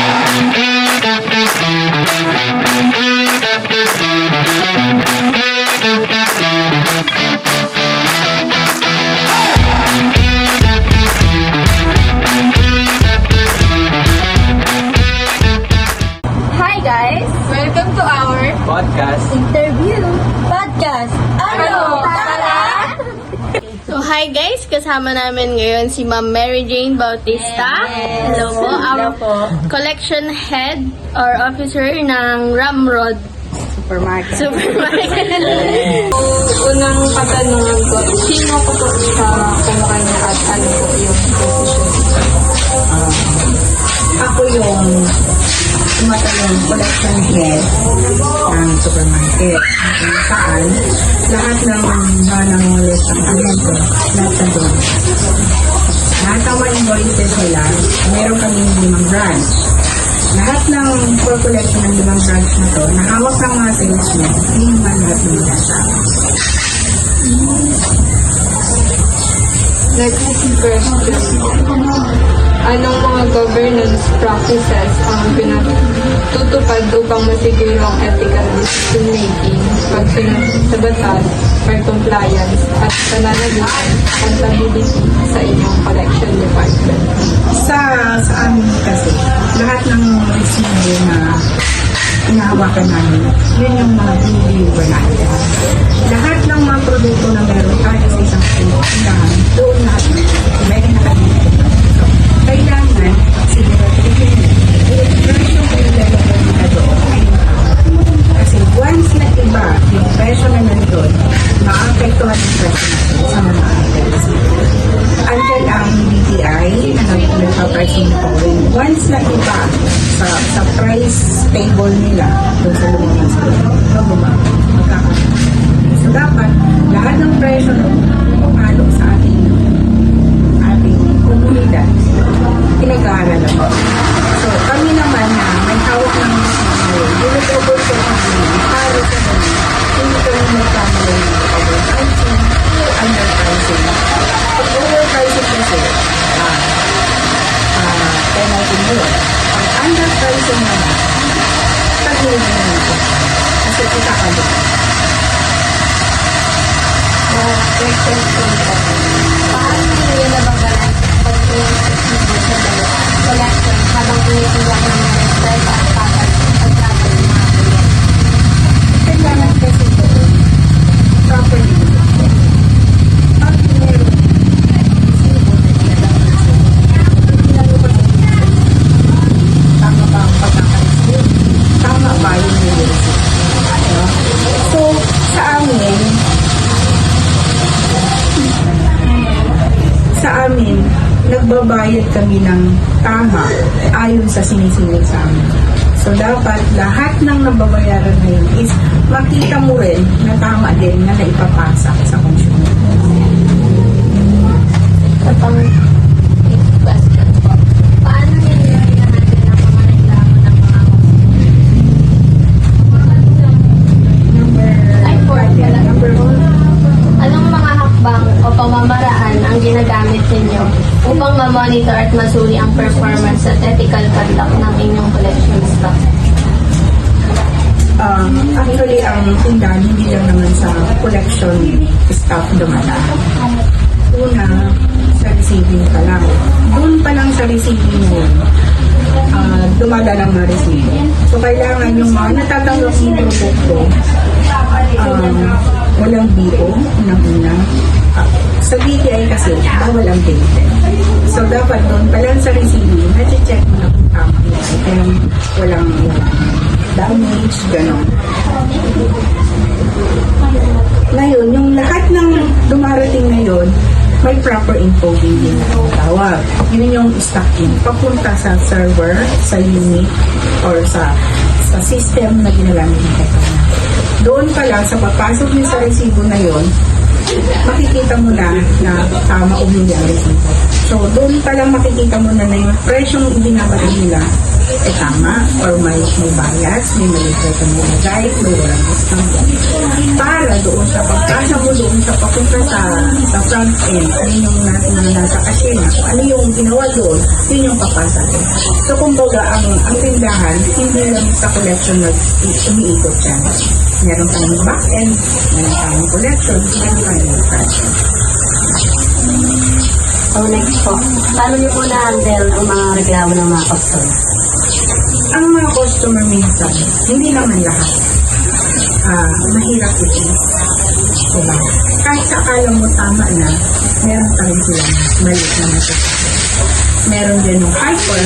Hi guys! Welcome to our Podcast. interview podcast. Ano? Tara! So, hi guys! Kasama namin ngayon si Ma'am Mary Jane Bautista. Hello po. Our collection head or officer ng Ramrod Supermarket. Unang katanungan ko, sino ko po sa kumpanya at ano po yung position? Ako yung tumatayong collection head ng supermarket. Kung saan lahat ng nanangulit ang ahente nasa doon. Lahat ng mga invoices nila, meron kaming 5 branch. Lahat ng for collection ng 5 branch na to, nahawak ng mga salesmen, hindi naman lahat ng data. Next question. Anong mga governance practices ang pinatutupad upang masiguro ang ethical decision making, pagsunod sa batas, for compliance, at pananagutan accountability sa inyong collection department? Sa amin kasi, lahat ng resibo na inahawakan namin, yun yung mga deliver natin. Lahat ng mga produkto na meron tayo sa isang tindahan, doon lahat may nakadito. So, kailangan siguraduhin presyo ko yung lalagay nila doon ay kasi once na iba yung presyo na nandun, maapektuhan yung presyo natin sa mga items. Andyan ang DTI na nagpa-pricing na following. Once na iba sa price table nila doon sa lumabas ko, magkakaroon. So dapat lahat ng presyo na pumalo sa ating komunidad, pinag-aaralan mo. So kami naman na may hawak ng dinodouble check namin, paro sa kami, hindi kami magkamali ng overpricing, underpricing. Pag overpricing kasi, penalty mo yun. Pag underpricing naman, pag-ibig na nito. Kasi kita ka doon. Next question po. Paano nyo nabagalan pag-iisip sa collection habang tinitiwag ng mga reserve at pagkakal ng mga client? Kailangan kasi doon, properly doon. Pag meron, resibo na nilalagay sa hindi na lupa sa tama ba ang pagkakarisip? Tama ba yung nilisip? So, sa amin, nagbabayad kami ng tama ayon sa sinisingil sa amin. So, dapat lahat ng nababayaran na yun is makita mo rin na tama din na naipapasa sa consumer. Sa pang-next question po. Paano nyo hinahanap ang mga reklamo ng mga Number 1. Anong mga hakbang o pamamaraan ang ginagamit ninyo upang ma-monitor at masuri ang performance at ethical conduct ng inyong collection staff? Actually, ang tindahan hindi lang naman sa collection staff dumadaan. Una, sa receiving pa lang. Doon pa lang sa receiving mo, dumadaan ang mga receiving. So, kailangan yung mga natatanggap ng produkto, walang BO, unang-una. Sa BTI kasi, bawal ang date. So, dapat doon pa lang sa receiving, na-check mo na kung tama yung item, walang damage, gano'n. Ngayon, yung lahat ng dumarating na yun, may proper encoding din na tawag. Yun yung stocking. Papunta sa server, sa unit, or sa system na ginagamit ng customer. Doon pa lang, sa papasok niyo sa resibo na yun, makikita mo na tama o hindi ang resibo. So, doon pa lang makikita mo na yung presyong ibinabalik nila ay tama. or may bias, may mali ka nilagay, may walang discount. Para doon sa pagkasa mo doon sa papunta sa front end, ano yung nasa cashier na, kung ano yung ginawa doon, yun yung papasa doon. So, kumbaga, ang tindahan, hindi lang sa collection na umiikot siya. Meron tayong back end, meron tayong collection, meron tayong front end. So next po, paano niyo po na-handle ang mga reklamo ng mga customer? Ang mga customer minsan, hindi naman lahat. Mahirap ito. Diba? Kahit sa akala mo tama na, meron pa rin silang mali na natasabi. Meron din yung hyper,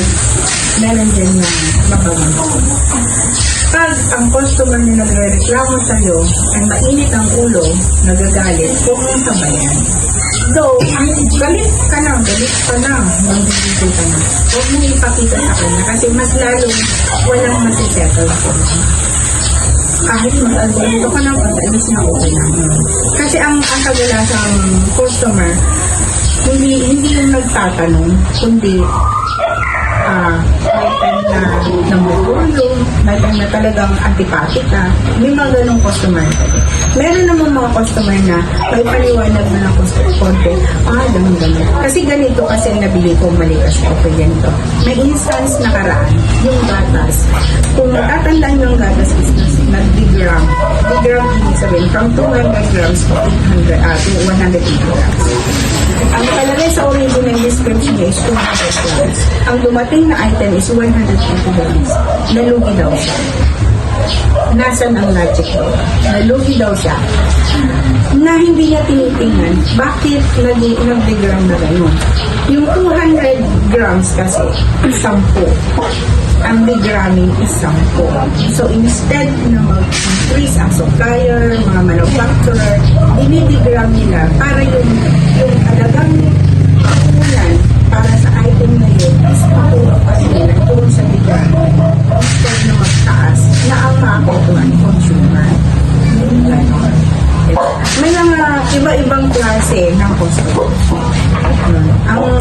meron din yung mababang. Pag ang customer na nagre-reklamo sa'yo ay mainit ang ulo, nagagalit, huwag mong sabayan. Though, galit ka na, magbibigay ka na. Huwag mong ipakita sa kanya kasi mas lalong walang masisettle ko. Kahit mag-alberto ka na, pag-alis na okay na. Kasi ang kagalasang customer, hindi yung nagtatanong, kundi may time na namutulong, may time na talagang antipathic ka. May mga ganong customer. Meron naman mga customer na may paliwanag na ng konti, ganun. Kasi ganito kasi nabili ko mali kasi ako ganito. May instance na karaan, yung gatas. Kung matatandaan yung gatas is nag-degram. Degram ibig sabihin from 200 grams to 180 grams. Ang nakalagay sa original description is 200 grams. Ang dumating na item is 120 grams. Nalugi daw siya. Nasaan ang logic daw? Nalugi daw siya. Na hindi niya tinitingnan, bakit nag-degram na gano'n? Yung 200 grams kasi, 10. Ang degramming is 10. So instead na mag-increase ang supplier, mga manufacturer, dinidegram nila para yung talagang kukunan para sa item na yun is pakuha pa nila doon sa degramming. Instead na magtaas na ang makakuha ng consumer. Ganon. May mga iba-ibang klase ng customer.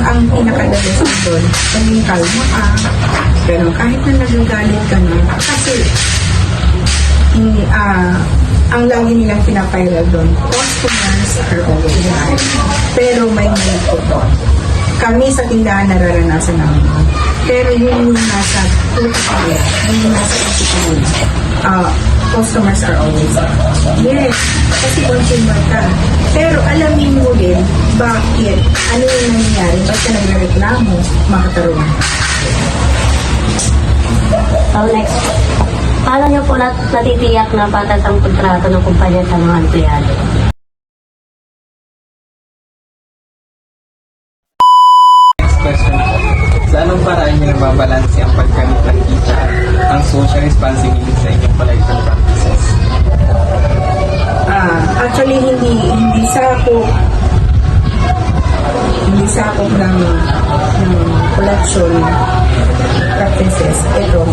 Ang pinakadalas doon, maging kalma ka, pero kahit na nagagalit ka na, kasi ang lagi nilang pinapairal doon, customers are always right. Pero may ko doon. Kami sa tindahan nararanasan namin. Pero yun yung nasa utak, yung nasa utak, customers are always right. Yes, kasi consumer ka. Pero alamin mo din, bakit, ano yung nangyayari, ba't ka nagreklamo, makatarungan ka. So next, paano niyo po natitiyak na patas ang kontrato ng kumpanya sa mga empleyado? Next question po. Sa anong paraan niyo nababalanse ang pagkamit ng kita at ang social responsibility sa inyong collection practices? Actually, hindi sakop ng collection practices. Ito,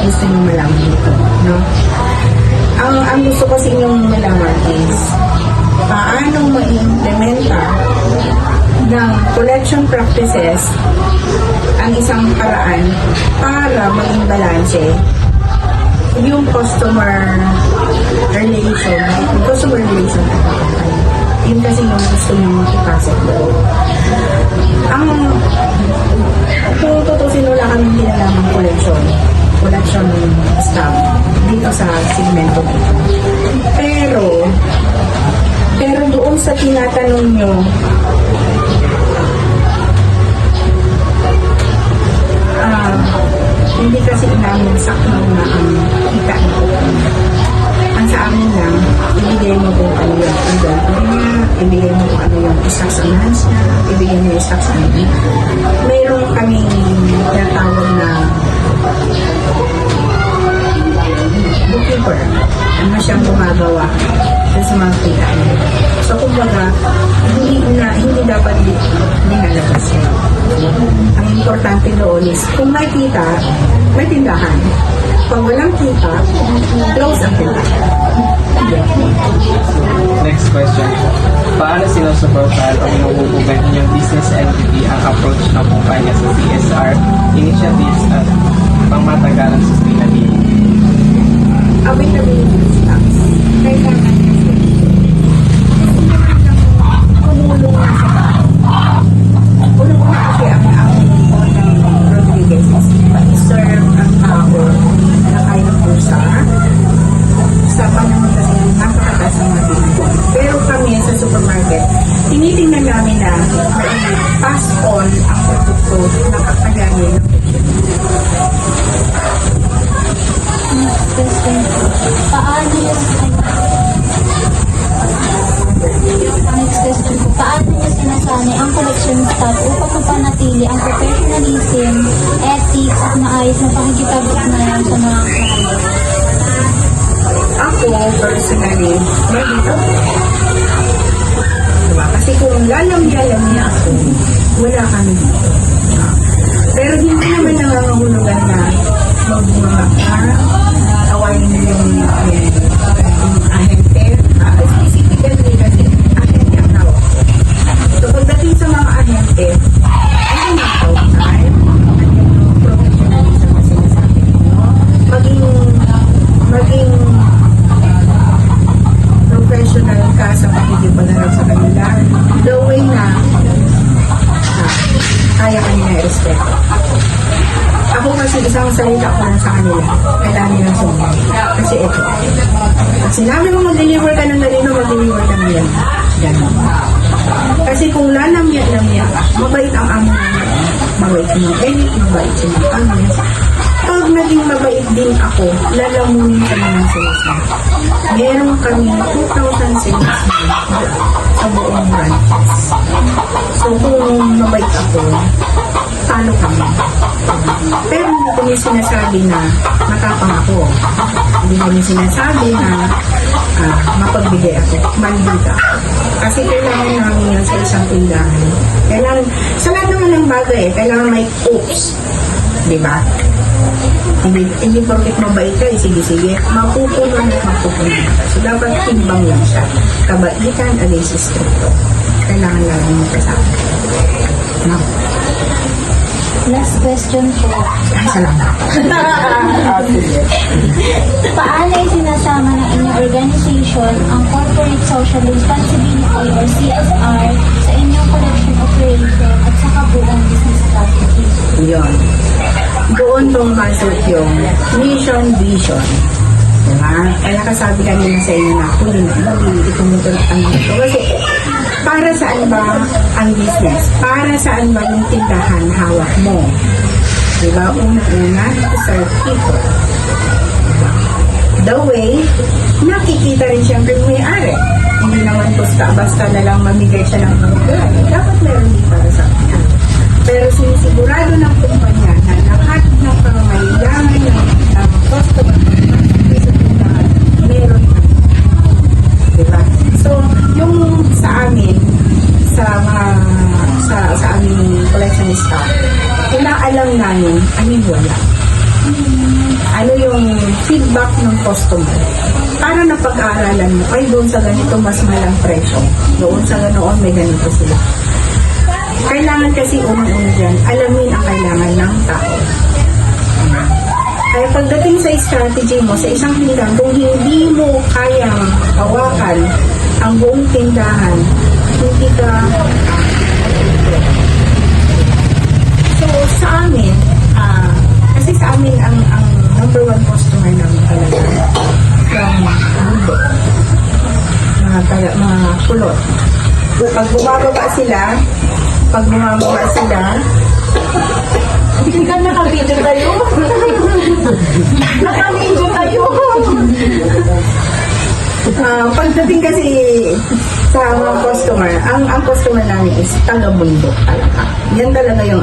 gusto nyo malaman ito, no? Ang gusto kasi inyong malaman is paano ma-implementa ng collection practices ang isang paraan para maging balanse yung customer relation at kapatid. Yun kasi yung gusto nyo ipasok doon. Kung tutusin wala kaming kinalamang collection staff dito sa segmento dito. Pero doon sa tinatanong nyo, hindi kasi namin sakto na ang kita nito. Ang sa amin lang, ibigay mo kung ano yung inventory niya, ibigay mo kung ano yung stocks on hands niya, ibigay mo yung stocks on hand. Mayroon kaming natawag na bookkeeper. Ano siyang gumagawa sa mga kita niya. So, kumbaga, hindi dapat linalabas niya. Ang importante doon is, kung may kita, may tindahan. Pag walang kita, close ang tindahan. Next question po. Paano sinusuportahan o inuubugan inyong business entity ang approach ng kumpanya sa CSR initiatives at pangmatagalan ng sustainability? Availability of stocks. Kailangan kasi kumulong na sa tao. Unang-una kasi ang ng Rodriguez is pa-serve ang tao na kaya pusa. Sa panahon kasi napakataas ang mga binigay. Pero kami sa supermarket, tinitingnan namin na pass on ang produkto na kakayanin ng Question po. Paano Next question po. Paano niyo sinasanay ang collection staff upang mapanatili ang professionalism, ethics, at maayos na pakikipag-ugnayan sa mga kliyente? Ako, personally, dito. Diba? Kasi kung lalamya-lamya ako, wala kami dito. Pero hindi naman nangangahulugan na magbunga ka, awayin mo yung ahente. Specifically kasi ahente ang tawag. So pagdating sa mga ahente, ano yung time, ano yung professionalism na sinasabi nyo, maging professional ka sa pakikipagharap sa kanila, the way na kaya kanina i-respeto. Ako kasi isang salita ko lang sa kanila, kailangan nilang sumunod. Kasi ito, pag sinabi mo mag-deliver ka ng ganito, mag-deliver ka ng yan. Ganun. Kasi kung lalamya-lamya ka, mabait ang amo namin. Mabait yung mga edit, mabait yung mga amo. Pag naging mabait din ako, lalamunin kami ng salesman. Meron kami 2,000 salesmen sa buong branches. So kung mabait ako, talo kami. Pero hindi kami sinasabi na matapang ako. Hindi kami sinasabi na mapagbigay ako. Mandita ako. Kasi kailangan namin yan sa isang tindahan. Kailangan, sa lahat naman ng bagay, kailangan may oops. Diba? Hindi porket mabait ka, sige. Mapupunan at mapupunan ka. So, dapat timbang lang siya. Kabaitan against stricto. Kailangan lang mo kasama. No? Next question po. Ay, salamat. Paano ay sinasama ng inyong organization ang corporate social responsibility or CSR sa inyong collection operation at sa kabuong business strategy? Yun. Doon pumasok yung mission, vision. Diba? Kaya kasabi kanina sa inyo na kung itumutuloy ang ito. Kasi para saan ba ang business? Para saan ba yung tindahan hawak mo? Diba? Una-una, to serve people. The way, nakikita rin siyempre may-ari. Hindi naman basta na lang mamigay siya ng mga dapat meron din para sa kanya. Pero sinisigurado ng kumpanya na lahat ng pangangailangan ng customer meron na. Diba? So, yung sa amin, sa aming collection staff, inaalam namin ano yung wala. Ano yung feedback ng customer. Para na pag-aaralan mo, ay doon sa ganito mas malang presyo. Doon sa ganoon may ganito sila. Kailangan kasi unang-una dyan, alamin ang kailangan ng tao. Kaya pagdating sa strategy mo, sa isang tindahan, kung hindi mo kayang hawakan ang buong tindahan, hindi ka so sa amin, kasi sa amin ang number one customer namin talaga from mundo, mga kulot. Pag bumababa sila, hindi ka nakabidyo tayo. Nakabidyo tayo. Pagdating kasi sa mga customer, ang customer namin is taga-mundo talaga. Yan talaga yung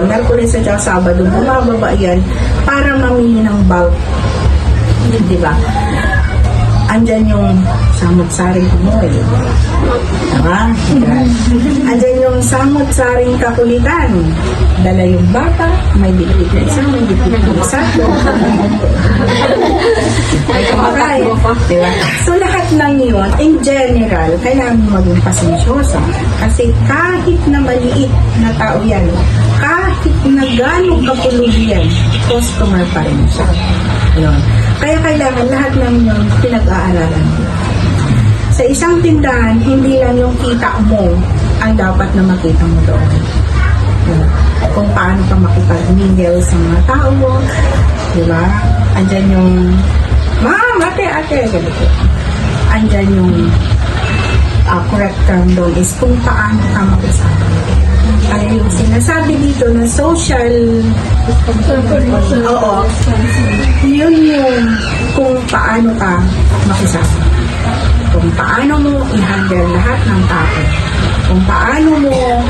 Merkulis at Sabado, bumababa yan para mamili ng bulk. Diba? Andyan yung samot-saring kumoy. Diba? Andyan yung samot-saring kakulitan. Dala yung bata, may bitbit na isa, may bitbit na isa. Ay, Alright. Diba? So lahat ng yun, in general, kailangan mo maging pasensyosa. Kasi kahit na maliit na tao yan, kahit na gano'ng kapulog yan, customer pa rin siya. Yun. Kaya kailangan lahat ng yun pinag-aaralan mo. Sa isang tindahan, hindi lang yung kita mo ang dapat na makita mo doon. Yun. Kung paano ka makipag-mingle sa mga tao mo, di ba? Andyan yung, ma'am, ate, ganito. Andyan yung correct term doon is kung paano ka makisama. Kaya yung sinasabi dito na social, oo, yun yung kung paano ka makisama. Kung paano mo i-handle lahat ng tao. Kung paano mo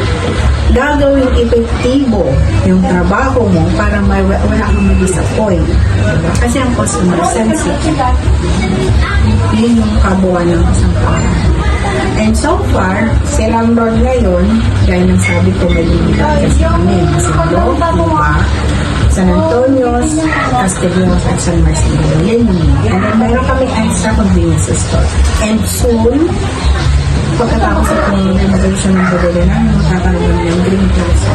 gagawing epektibo yung trabaho mo para wala kang mag-disappoint. Diba? Kasi ang customer sensitive. Yun yung kabuuan ng isang tao. And so far, si landlord ngayon, gaya ng sabi ko, may limited kasi kami. Masalo, diba? San Antonio, Castellanos, at San Marcelino. Yan yun. And then meron kami extra convenience store. And soon, pagkatapos itong renovation ng bodega namin, makakaroon ng Green Plaza.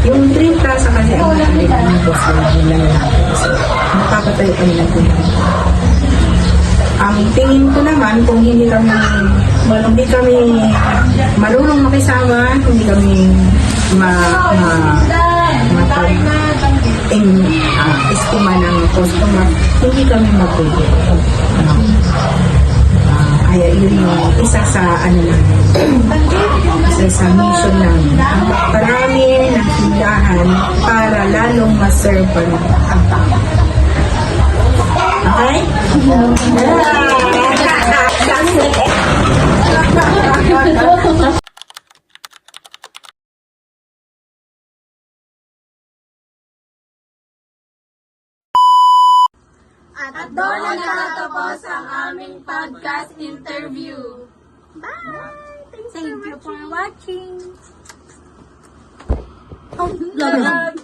Yung Green Plaza kasi ang nakalitan ng boss nila natin. So, makakatayo kami ng Green Plaza. Ang tingin ko naman, kung hindi kami marunong makisama, hindi kami estima ng customer, hindi kami mag-grow. Kaya yun yung isa sa isa sa mission namin. Parami ng tindahan para lalong ma-serve pa ng ang tao. Okay? At doon na natapos ang aming podcast interview. Bye! Thank you for watching. Oh, love.